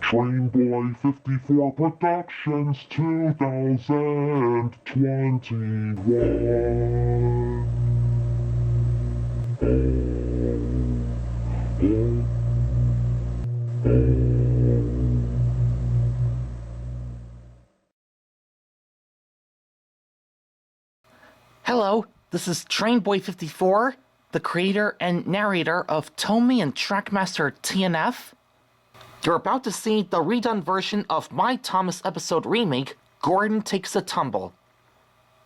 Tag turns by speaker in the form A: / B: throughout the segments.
A: Trainboy 54 Productions 2021.
B: Hello, this is Trainboy54, the creator and narrator of Tomy and Trackmaster TNF. You're about to see the redone version of my Thomas episode remake, Gordon Takes a Tumble.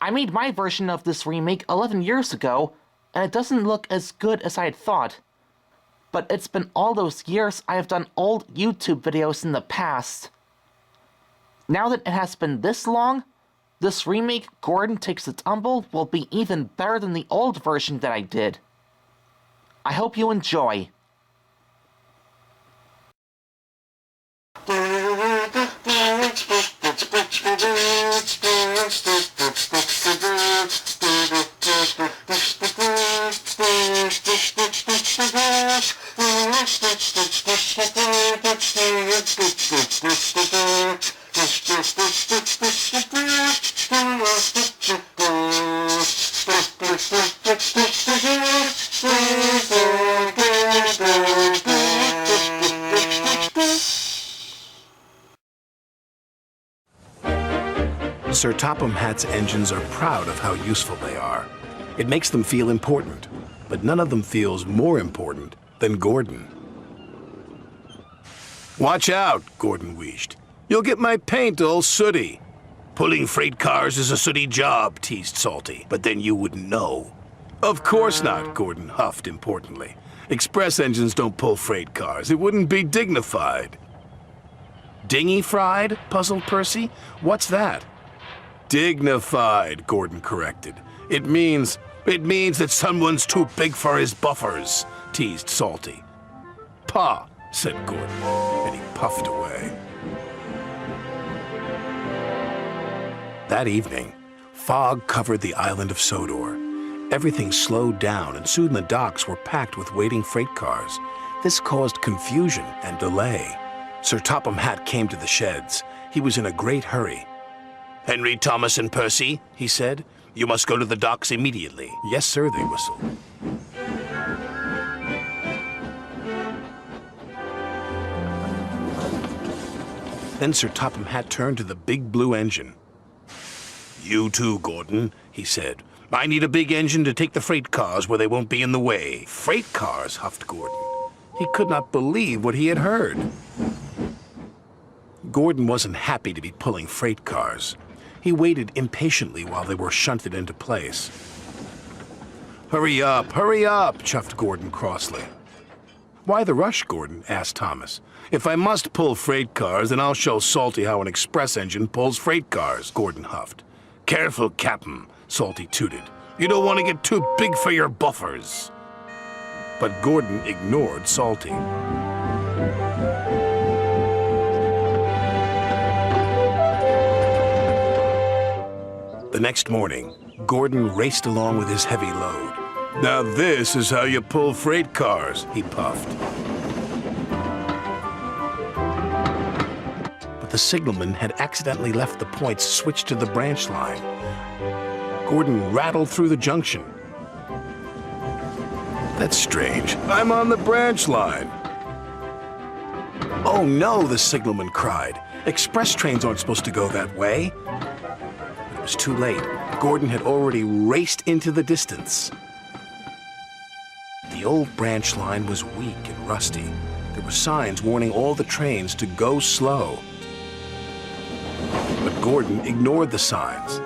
B: I made my version of this remake 11 years ago, and it doesn't look as good as I had thought. But it's been all those years I have done old YouTube videos in the past. Now that it has been this long, this remake, Gordon Takes a Tumble, will be even better than the old version that I did. I hope you enjoy.
C: Sir Topham Hatt's engines are proud of how useful they are. It makes them feel important, but none of them feels more important than Gordon. "Watch out," Gordon wheezed. "You'll get my paint all sooty." "Pulling freight cars is a sooty job," teased Salty, "but then you wouldn't know." "Of course not," Gordon huffed importantly. "Express engines don't pull freight cars. It wouldn't be dignified." "Dinghy fried?" puzzled Percy. "What's that?" "Dignified," Gordon corrected. It means that someone's too big for his buffers," teased Salty. "Pah," said Gordon, and he puffed away. That evening, fog covered the island of Sodor. Everything slowed down, and soon the docks were packed with waiting freight cars. This caused confusion and delay. Sir Topham Hatt came to the sheds. He was in a great hurry. "Henry, Thomas, and Percy," he said, "you must go to the docks immediately." "Yes, sir," they whistled. Then Sir Topham Hatt turned to the big blue engine. "You too, Gordon," he said. "I need a big engine to take the freight cars where they won't be in the way." "Freight cars?" huffed Gordon. He could not believe what he had heard. Gordon wasn't happy to be pulling freight cars. He waited impatiently while they were shunted into place. Hurry up, chuffed Gordon crossly. "Why the rush, Gordon?" asked Thomas. "If I must pull freight cars, then I'll show Salty how an express engine pulls freight cars," Gordon huffed. "Careful, Captain," Salty tooted. "You don't want to get too big for your buffers." But Gordon ignored Salty. The next morning, Gordon raced along with his heavy load. "Now this is how you pull freight cars," he puffed. But the signalman had accidentally left the points switched to the branch line. Gordon rattled through the junction. "That's strange. I'm on the branch line." "Oh no," the signalman cried. "Express trains aren't supposed to go that way." It was too late. Gordon had already raced into the distance. The old branch line was weak and rusty. There were signs warning all the trains to go slow. But Gordon ignored the signs.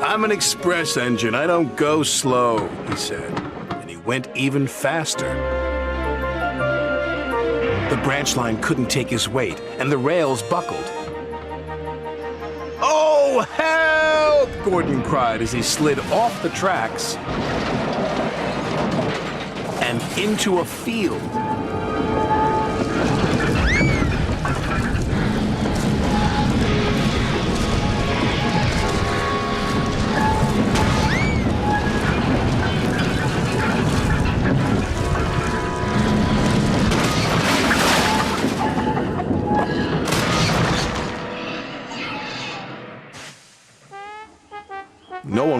C: "I'm an express engine. I don't go slow," he said. And he went even faster. The branch line couldn't take his weight, and the rails buckled. "Oh, help!" Gordon cried as he slid off the tracks and into a field.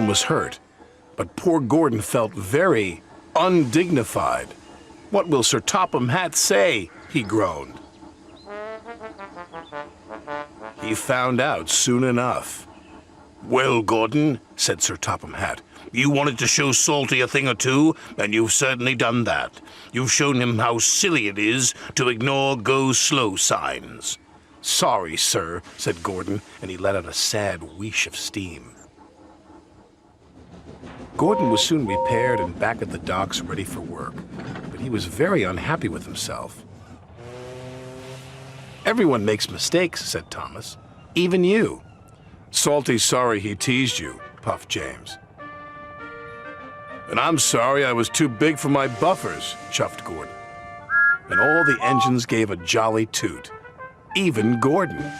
C: one was hurt, but poor Gordon felt very undignified. "What will Sir Topham Hatt say?" he groaned. He found out soon enough. "Well, Gordon," said Sir Topham Hatt, "you wanted to show Salty a thing or two, and you've certainly done that. You've shown him how silly it is to ignore go-slow signs." "Sorry, sir," said Gordon, and he let out a sad wheesh of steam. Gordon was soon repaired and back at the docks ready for work, but he was very unhappy with himself. "Everyone makes mistakes," said Thomas. "Even you." "Salty's sorry he teased you," puffed James. "And I'm sorry I was too big for my buffers," chuffed Gordon. And all the engines gave a jolly toot. Even Gordon.